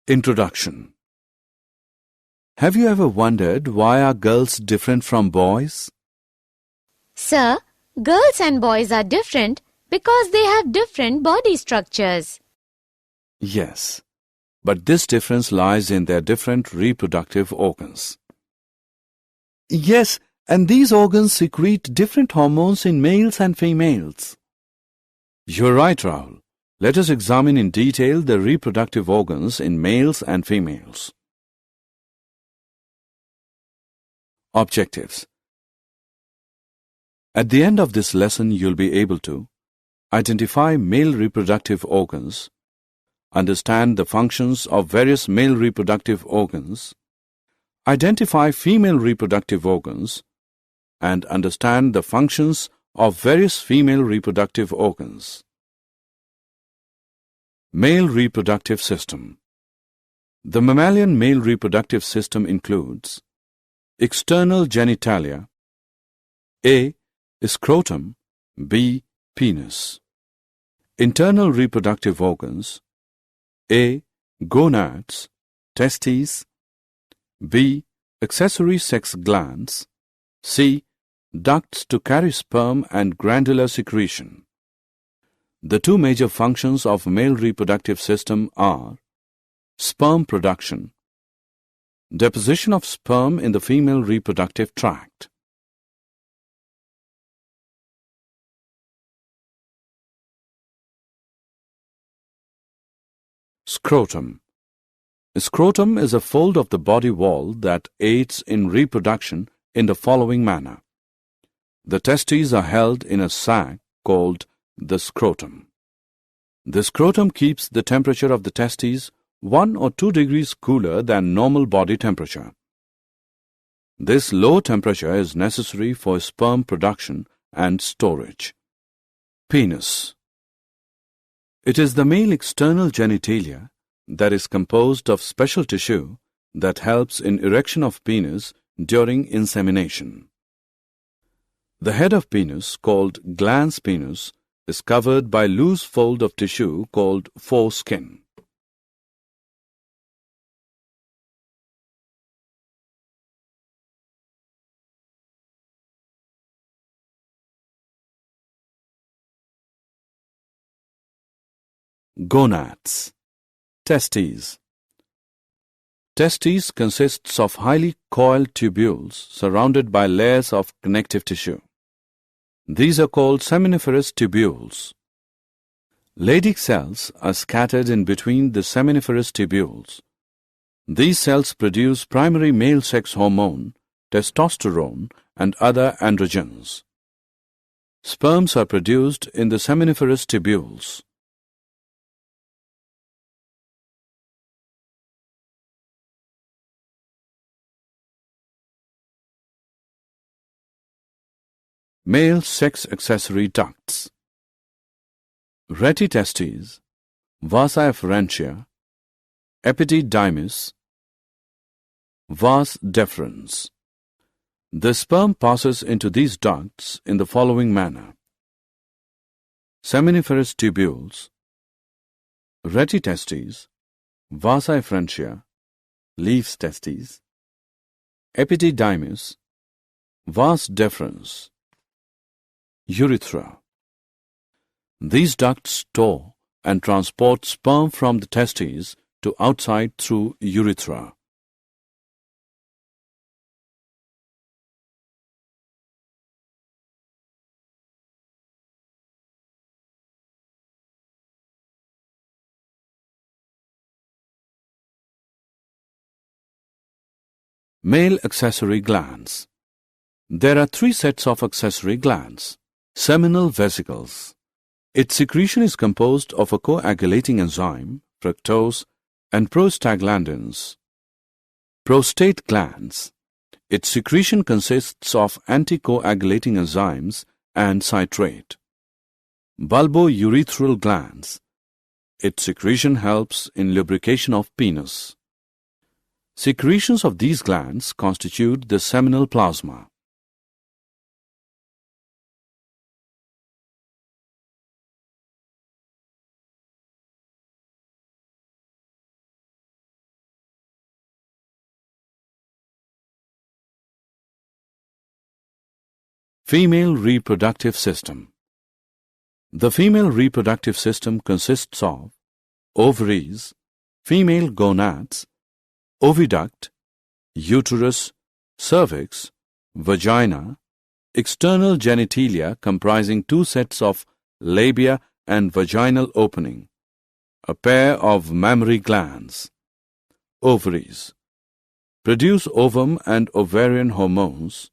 Introduction. Have you ever wondered why are girls different from boys? Sir, girls and boys are different because they have different body structures. Yes, but this difference lies in their different reproductive organs. Yes, and these organs secrete different hormones in males and females. You're right, Rahul. Let us examine in detail the reproductive organs in males and females. Objectives. At the end of this lesson, you'll be able to identify male reproductive organs, understand the functions of various male reproductive organs, identify female reproductive organs, and understand the functions of various female reproductive organs. Male reproductive system. The mammalian male reproductive system includes external genitalia, A. Scrotum, B. Penis. Internal reproductive organs, A. Gonads, testes, B. Accessory sex glands, C. Ducts to carry sperm and glandular secretion. The two major functions of male reproductive system are sperm production, deposition of sperm in the female reproductive tract. Scrotum. Scrotum is a fold of the body wall that aids in reproduction in the following manner. The testes are held in a sac called the scrotum. The scrotum keeps the temperature of the testes 1 or 2 degrees cooler than normal body temperature. This low temperature is necessary for sperm production and storage. Penis. It is the male external genitalia that is composed of special tissue that helps in erection of penis during insemination. The head of penis, called glans penis, is covered by loose fold of tissue called foreskin. Gonads. Testes. Testes consists of highly coiled tubules surrounded by layers of connective tissue. These are called seminiferous tubules. Leydig cells are scattered in between the seminiferous tubules. These cells produce primary male sex hormone, testosterone, and other androgens. Sperms are produced in the seminiferous tubules. Male sex accessory ducts. Retitestes, vasa efferentia, epididymis, vas deferens. The sperm passes into these ducts in the following manner: seminiferous tubules, retitestes, vasa efferentia, leaves testes, epididymis, vas deferens. Urethra. These ducts store and transport sperm from the testes to outside through urethra. Male accessory glands. There are 3 sets of accessory glands. Seminal vesicles. Its secretion is composed of a coagulating enzyme, fructose, and prostaglandins. Prostate glands. Its secretion consists of anticoagulating enzymes and citrate. Bulbourethral glands. Its secretion helps in lubrication of penis. Secretions of these glands constitute the seminal plasma. Female reproductive system. The female reproductive system consists of ovaries, female gonads, oviduct, uterus, cervix, vagina, external genitalia comprising two sets of labia and vaginal opening, a pair of mammary glands. Ovaries produce ovum and ovarian hormones,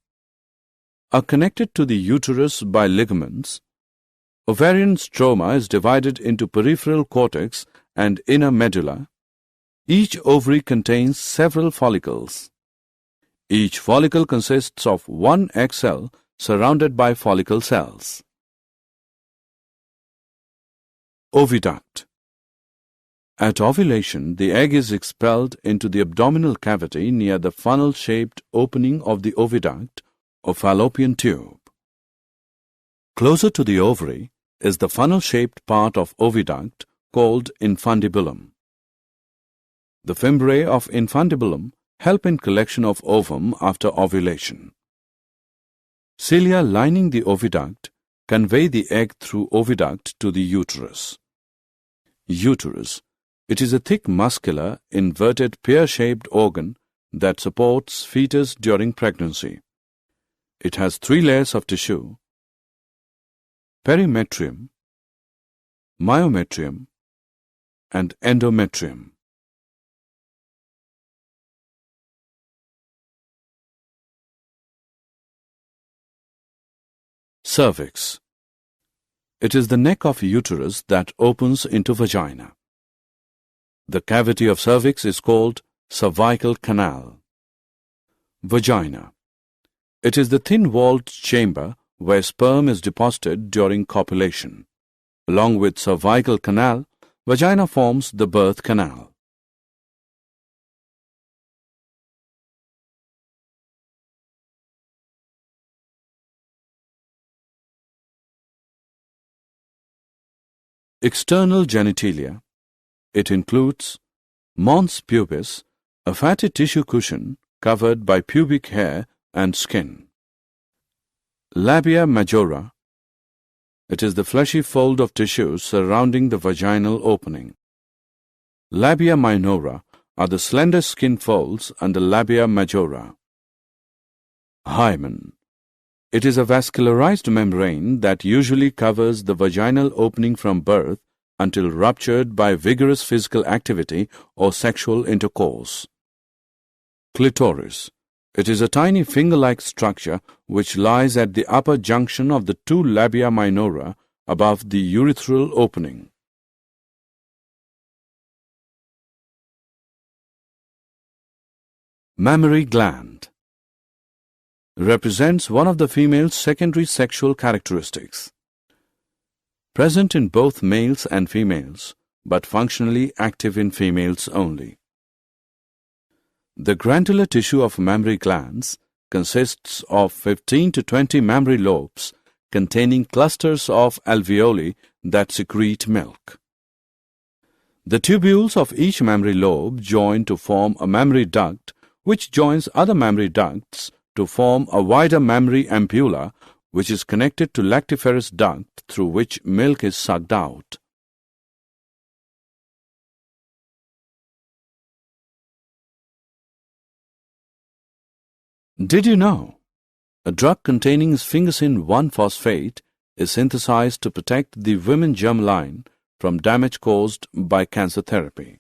are connected to the uterus by ligaments. Ovarian stroma is divided into peripheral cortex and inner medulla. Each ovary contains several follicles. Each follicle consists of one egg cell surrounded by follicle cells. Oviduct. At ovulation, the egg is expelled into the abdominal cavity near the funnel-shaped opening of the oviduct or fallopian tube. Closer to the ovary is the funnel-shaped part of oviduct called infundibulum. The fimbriae of infundibulum help in collection of ovum after ovulation. Cilia lining the oviduct convey the egg through oviduct to the uterus. Uterus. It is a thick muscular, inverted pear-shaped organ that supports fetus during pregnancy. It has 3 layers of tissue: perimetrium, myometrium, and endometrium. Cervix. It is the neck of uterus that opens into vagina. The cavity of cervix is called cervical canal. Vagina. It is the thin-walled chamber where sperm is deposited during copulation. Along with cervical canal, vagina forms the birth canal. External genitalia. It includes mons pubis, a fatty tissue cushion covered by pubic hair and skin. Labia majora. It is the fleshy fold of tissue surrounding the vaginal opening. Labia minora are the slender skin folds under labia majora. Hymen. It is a vascularized membrane that usually covers the vaginal opening from birth until ruptured by vigorous physical activity or sexual intercourse. Clitoris. It is a tiny finger-like structure which lies at the upper junction of the 2 labia minora above the urethral opening. Mammary gland. Represents one of the female's secondary sexual characteristics. Present in both males and females, but functionally active in females only. The glandular tissue of mammary glands consists of 15 to 20 mammary lobes containing clusters of alveoli that secrete milk. The tubules of each mammary lobe join to form a mammary duct, which joins other mammary ducts to form a wider mammary ampulla, which is connected to lactiferous duct through which milk is sucked out. Did you know? A drug containing sphingosine 1-phosphate is synthesized to protect the women germline from damage caused by cancer therapy.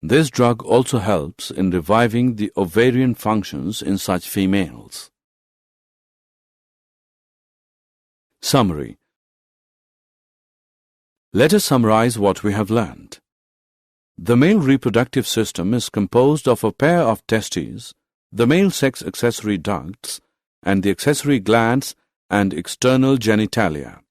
This drug also helps in reviving the ovarian functions in such females. Summary. Let us summarize what we have learned. The male reproductive system is composed of a pair of testes, the male sex accessory ducts, and the accessory glands and external genitalia.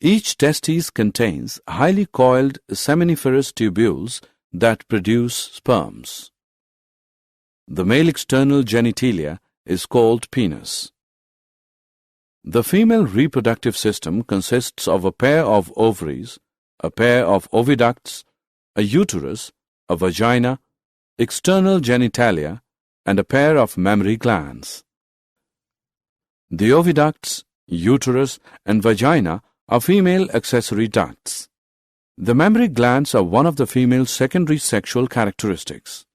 Each testis contains highly coiled seminiferous tubules that produce sperms. The male external genitalia is called penis. The female reproductive system consists of a pair of ovaries, a pair of oviducts, a uterus, a vagina, external genitalia, and a pair of mammary glands. The oviducts, uterus, and vagina are female accessory ducts. The mammary glands are one of the female's secondary sexual characteristics.